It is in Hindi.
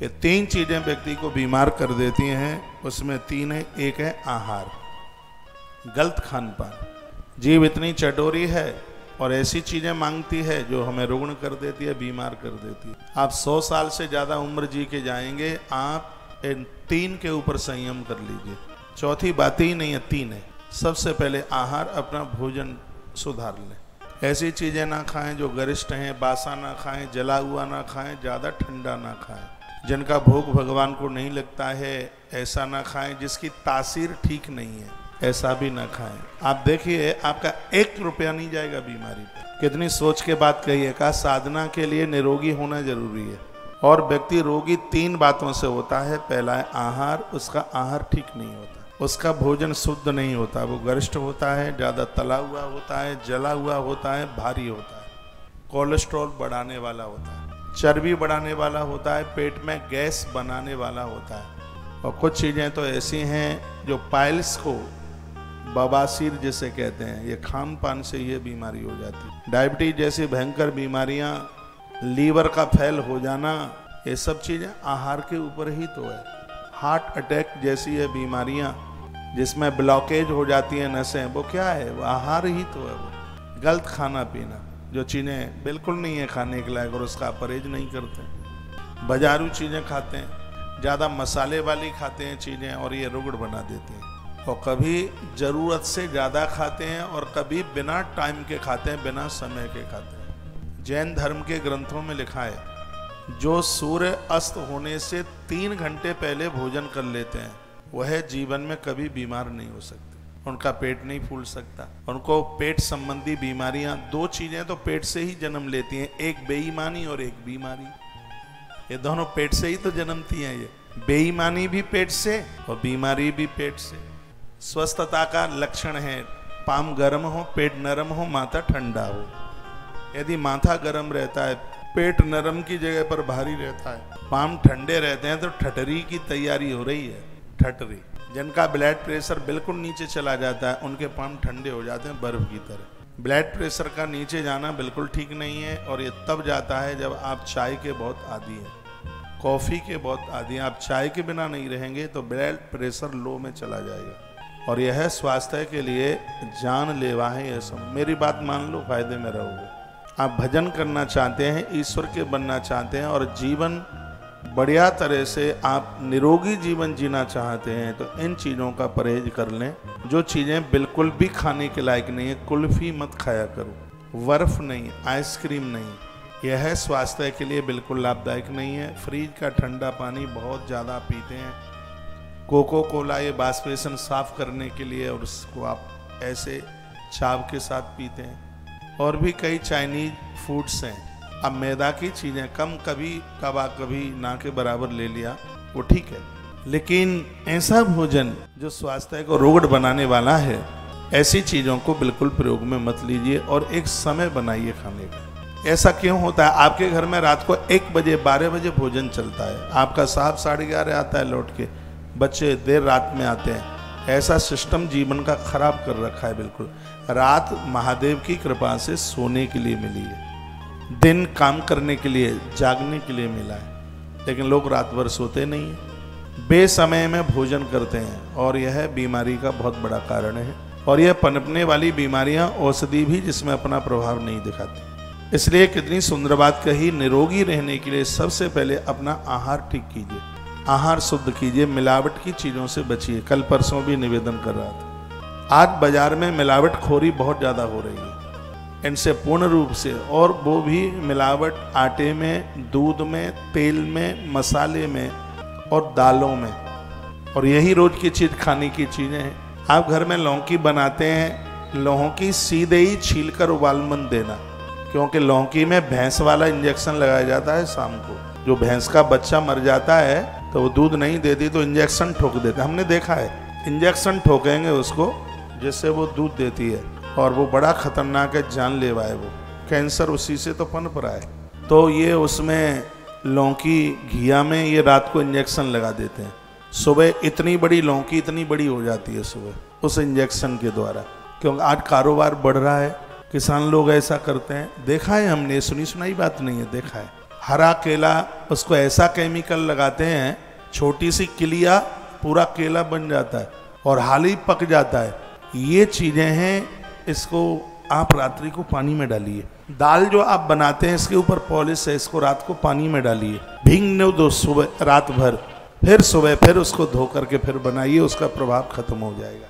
कि 3 चीज़ें व्यक्ति को बीमार कर देती हैं। उसमें 3 है। एक है आहार, गलत खान पान। जीव इतनी चटोरी है और ऐसी चीज़ें मांगती है जो हमें रुग्ण कर देती है, बीमार कर देती है। आप 100 साल से ज़्यादा उम्र जी के जाएंगे, आप इन 3 के ऊपर संयम कर लीजिए। चौथी बात ही नहीं है, 3 है। सबसे पहले आहार, अपना भोजन सुधार लें। ऐसी चीज़ें ना खाएं जो गरिष्ठ हैं, बासा ना खाएं, जला हुआ ना खाएं, ज़्यादा ठंडा ना खाएं, जिनका भोग भगवान को नहीं लगता है ऐसा ना खाएं, जिसकी तासीर ठीक नहीं है ऐसा भी ना खाएं। आप देखिए आपका 1 रुपया नहीं जाएगा बीमारी पर। कितनी सोच के बात कही है। कहा साधना के लिए निरोगी होना जरूरी है और व्यक्ति रोगी 3 बातों से होता है। पहला है आहार, उसका आहार ठीक नहीं होता, उसका भोजन शुद्ध नहीं होता, वो गरिष्ठ होता है, ज़्यादा तला हुआ होता है, जला हुआ होता है, भारी होता है, कोलेस्ट्रॉल बढ़ाने वाला होता है, चर्बी बढ़ाने वाला होता है, पेट में गैस बनाने वाला होता है। और कुछ चीज़ें तो ऐसी हैं जो पाइल्स को, बवासीर जिसे कहते हैं, ये खान पान से ये बीमारी हो जाती है। डायबिटीज जैसी भयंकर बीमारियां, लीवर का फेल हो जाना, ये सब चीज़ें आहार के ऊपर ही तो है। हार्ट अटैक जैसी ये बीमारियां जिसमें ब्लॉकेज हो जाती है नसें, वो क्या है? वो आहार ही तो है। वो गलत खाना पीना, जो चीज़ें बिल्कुल नहीं है खाने के लायक और उसका परहेज नहीं करते, बाजारू चीज़ें खाते हैं, ज़्यादा मसाले वाली खाते हैं चीज़ें और ये रुगड़ बना देते हैं। और कभी ज़रूरत से ज़्यादा खाते हैं और कभी बिना टाइम के खाते हैं, बिना समय के खाते हैं। जैन धर्म के ग्रंथों में लिखा है जो सूर्य अस्त होने से 3 घंटे पहले भोजन कर लेते हैं वह जीवन में कभी बीमार नहीं हो सकते, उनका पेट नहीं फूल सकता। उनको पेट संबंधी बीमारियां, 2 चीज़ें तो पेट से ही जन्म लेती हैं, एक बेईमानी और एक बीमारी। ये दोनों पेट से ही तो जन्मती हैं। ये बेईमानी भी पेट से और बीमारी भी पेट से। स्वस्थता का लक्षण है पाम गर्म हो, पेट नरम हो, माथा ठंडा हो। यदि माथा गर्म रहता है, पेट नरम की जगह पर भारी रहता है, पाम ठंडे रहते हैं, तो ठटरी की तैयारी हो रही है। ठटरी, जिनका ब्लड प्रेशर बिल्कुल नीचे चला जाता है उनके पाम ठंडे हो जाते हैं बर्फ की तरह। ब्लड प्रेशर का नीचे जाना बिल्कुल ठीक नहीं है और ये तब जाता है जब आप चाय के बहुत आदी हैं, कॉफ़ी के बहुत आदी हैं। आप चाय के बिना नहीं रहेंगे तो ब्लड प्रेशर लो में चला जाएगा और यह स्वास्थ्य के लिए जानलेवा है। यह सब मेरी बात मान लो, फायदे में रहोगे। आप भजन करना चाहते हैं, ईश्वर के बनना चाहते हैं और जीवन बढ़िया तरह से आप निरोगी जीवन जीना चाहते हैं तो इन चीज़ों का परहेज कर लें। जो चीज़ें बिल्कुल भी खाने के लायक नहीं है, कुल्फ़ी मत खाया करो, बर्फ़ नहीं, आइसक्रीम नहीं, यह स्वास्थ्य के लिए बिल्कुल लाभदायक नहीं है। फ्रिज का ठंडा पानी बहुत ज़्यादा पीते हैं, कोको कोला ये वाष्पेशन साफ करने के लिए और उसको आप ऐसे चाव के साथ पीते हैं। और भी कई चाइनीज फूड्स हैं। अब मैदा की चीज़ें कम, कभी कभी ना के बराबर ले लिया वो ठीक है, लेकिन ऐसा भोजन जो स्वास्थ्य को रोगड़ बनाने वाला है, ऐसी चीज़ों को बिल्कुल प्रयोग में मत लीजिए और एक समय बनाइए खाने का। ऐसा क्यों होता है? आपके घर में रात को 1 बजे 12 बजे भोजन चलता है, आपका साहब 11:30 आता है लौट के, बच्चे देर रात में आते हैं। ऐसा सिस्टम जीवन का खराब कर रखा है बिल्कुल। रात महादेव की कृपा से सोने के लिए मिली है, दिन काम करने के लिए, जागने के लिए मिला है, लेकिन लोग रात भर सोते नहीं हैं, बेसमय में भोजन करते हैं और यह बीमारी का बहुत बड़ा कारण है। और यह पनपने वाली बीमारियां औषधि भी जिसमें अपना प्रभाव नहीं दिखाती। इसलिए कितनी सुंदर बात कही, निरोगी रहने के लिए सबसे पहले अपना आहार ठीक कीजिए, आहार शुद्ध कीजिए, मिलावट की चीज़ों से बचिए। कल परसों भी निवेदन कर रहा था, आज बाजार में मिलावटखोरी बहुत ज़्यादा हो रही है, इनसे पूर्ण रूप से, और वो भी मिलावट आटे में, दूध में, तेल में, मसाले में और दालों में। और यही रोज की चीज़ खाने की चीज़ें हैं। आप घर में लौकी बनाते हैं, लौकी सीधे ही छीलकर उबालमन देना, क्योंकि लौकी में भैंस वाला इंजेक्शन लगाया जाता है शाम को। जो भैंस का बच्चा मर जाता है तो वो दूध नहीं देती तो इंजेक्शन ठोक देते, हमने देखा है। इंजेक्शन ठोकेंगे उसको जिससे वो दूध देती है और वो बड़ा खतरनाक है, जानलेवा है, वो कैंसर उसी से तो पनप रहा है। तो ये उसमें लौकी घिया में ये रात को इंजेक्शन लगा देते हैं, सुबह इतनी बड़ी लौकी इतनी बड़ी हो जाती है सुबह उस इंजेक्शन के द्वारा, क्योंकि आज कारोबार बढ़ रहा है, किसान लोग ऐसा करते हैं। देखा है हमने, सुनी सुनाई बात नहीं है, देखा है। हरा केला, उसको ऐसा केमिकल लगाते हैं, छोटी सी किलिया पूरा केला बन जाता है और हाल ही पक जाता है। ये चीज़ें हैं, इसको आप रात्रि को पानी में डालिए। दाल जो आप बनाते हैं इसके ऊपर पॉलिश है, इसको रात को पानी में डालिए, भीगने दो सुबह रात भर, फिर सुबह फिर उसको धो करके फिर बनाइए, उसका प्रभाव खत्म हो जाएगा।